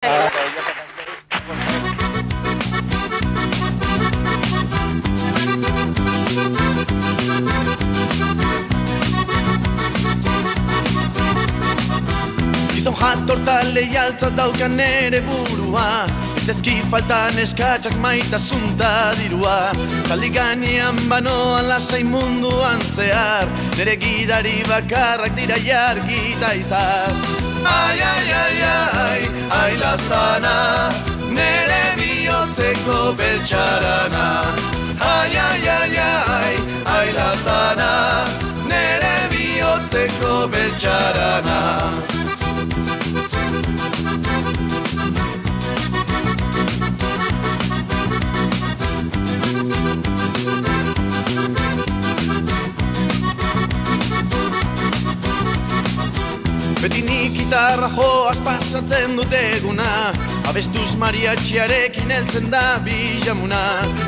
Gizon jatorta leialtza daukan ere burua, ezki faltan eskatxak maitasunta dirua. Zaldi gainean banoan lasai munduan zehar, nere gidari bakarrak dira jargita izar. Ai, ai, ai, ai, ai laztana, nere bihotzeko beltxarana. Ai, ai, ai, ai, ai laztana, nere bihotzeko beltxarana. Beti nik gitarra joaz pasatzen dut eguna, abestuz mariatxiarekin heltzen da bijamuna.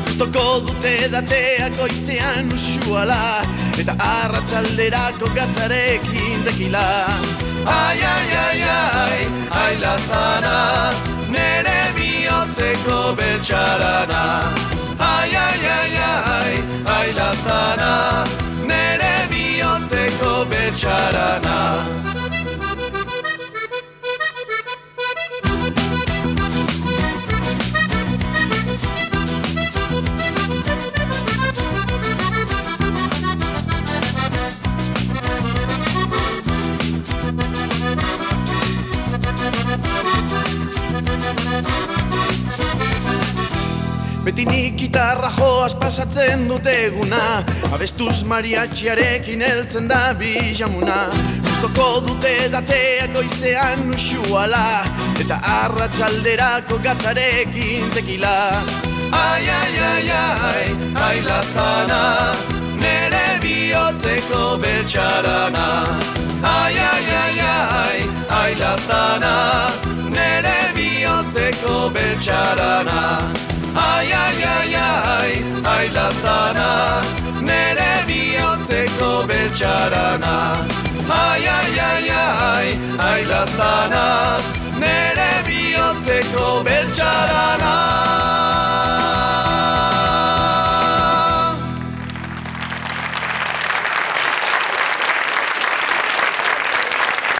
Gustoko dute dateak goizean usuala, eta arratsalderako gatzarekin tekila. Ai, ai, ai, ai, ai lazana, nere bihotzeko beltxarana. Ai, ai, ai, ai, ai lazana, nere bihotzeko beltxarana. Beti nik gitarra joaz pasatzen dut eguna, abestuz mariatxiarekin heltzen da bijamuna. Gustoko dute dateak goizean usuala, eta arratsalderako gatzarekin tekila. Ai, ai, ai, ai, ai lazana, nere bihotzeko beltxarana. Ai, ai, ai, ai, ai lazana, nere bihotzeko beltxarana. Ai, ai, ai, ai, ai lazana, nere bihotzeko beltxarana. Ai, ai, ai, ai, ai lazana, nere bihotzeko beltxarana.